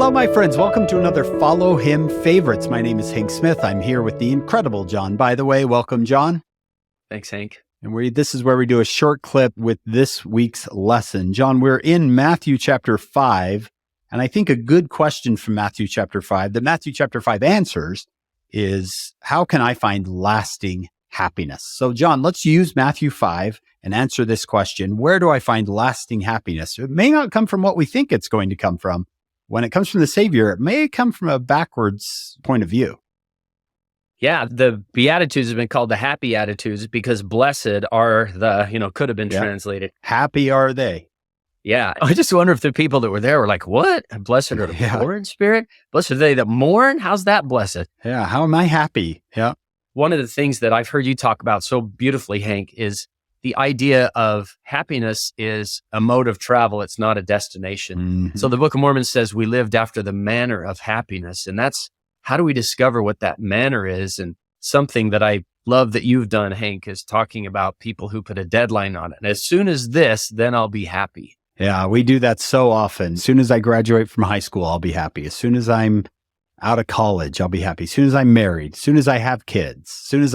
Hello, my friends. Welcome to another Follow Him Favorites. My name is Hank Smith. I'm here with the incredible John. By the way, welcome, John. Thanks, Hank. And this is where we do a short clip with this week's lesson. John, we're in Matthew chapter 5, and I think a good question from Matthew chapter 5 that Matthew chapter 5 answers is, how can I find lasting happiness? So, John, let's use Matthew 5 and answer this question. Where do I find lasting happiness? It may not come from what we think it's going to come from. When it comes from the Savior, it may come from a backwards point of view. Yeah, the Beatitudes have been called the happy attitudes because blessed are the, could have been translated. Happy are they. Yeah. I just wonder if the people that were there were like, what? Blessed are the poor in spirit? Blessed are they that mourn? How's that blessed? Yeah. How am I happy? Yeah. One of the things that I've heard you talk about so beautifully, Hank, is the idea of happiness is a mode of travel. It's not a destination. Mm-hmm. So the Book of Mormon says we lived after the manner of happiness. And that's, how do we discover what that manner is? And something that I love that you've done, Hank, is talking about people who put a deadline on it. And as soon as this, then I'll be happy. Yeah, we do that so often. As soon as I graduate from high school, I'll be happy. As soon as I'm out of college, I'll be happy. As soon as I'm married, as soon as I have kids, as soon as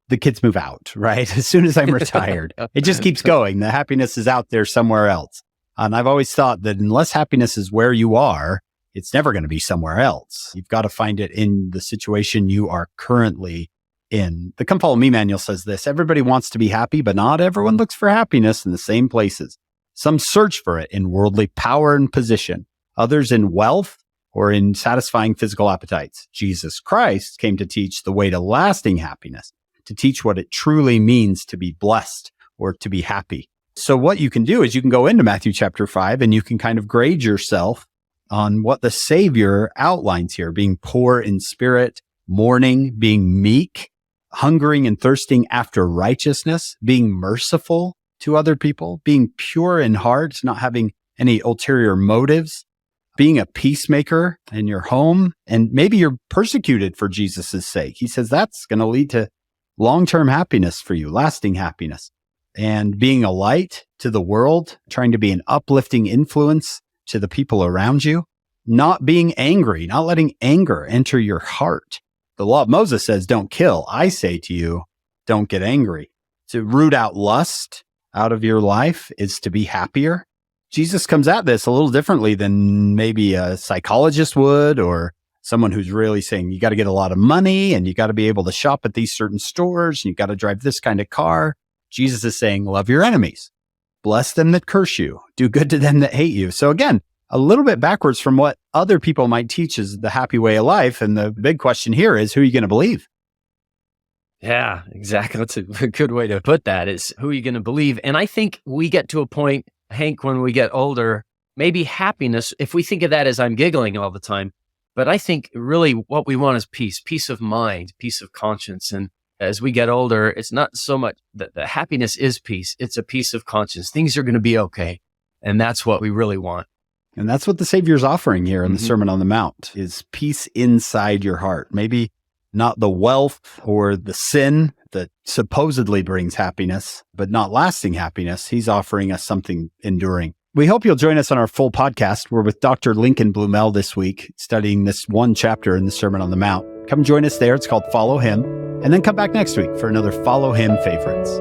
the kids move out, right? As soon as I'm retired, it just keeps going. The happiness is out there somewhere else. And I've always thought that unless happiness is where you are, it's never going to be somewhere else. You've got to find it in the situation you are currently in. The Come Follow Me manual says this: everybody wants to be happy, but not everyone looks for happiness in the same places. Some search for it in worldly power and position, others in wealth or in satisfying physical appetites. Jesus Christ came to teach the way to lasting happiness, to teach what it truly means to be blessed or to be happy. So what you can do is you can go into Matthew chapter 5 and you can kind of grade yourself on what the Savior outlines here: being poor in spirit, mourning, being meek, hungering and thirsting after righteousness, being merciful to other people, being pure in heart, not having any ulterior motives, being a peacemaker in your home. And maybe you're persecuted for Jesus' sake. He says that's going to lead to long-term happiness for you, lasting happiness. And being a light to the world, trying to be an uplifting influence to the people around you, not being angry, not letting anger enter your heart. The law of Moses says, don't kill. I say to you, don't get angry. To root out lust out of your life is to be happier. Jesus comes at this a little differently than maybe a psychologist would, or someone who's really saying you got to get a lot of money and you got to be able to shop at these certain stores and you got to drive this kind of car. Jesus is saying, love your enemies, bless them that curse you, do good to them that hate you. So again, a little bit backwards from what other people might teach as the happy way of life. And the big question here is, who are you going to believe? Yeah, exactly. That's a good way to put that, is who are you going to believe? And I think we get to a point, Hank, when we get older, maybe happiness, if we think of that as I'm giggling all the time, but I think really what we want is peace of mind, peace of conscience. And as we get older, it's not so much that the happiness is peace. It's a peace of conscience. Things are going to be okay. And that's what we really want. And that's what the Savior's offering here in the Sermon on the Mount, is peace inside your heart. Maybe not the wealth or the sin that supposedly brings happiness, but not lasting happiness. He's offering us something enduring. We hope you'll join us on our full podcast. We're with Dr. Lincoln Blumell this week, studying this one chapter in the Sermon on the Mount. Come join us there. It's called Follow Him. And then come back next week for another Follow Him Favorites.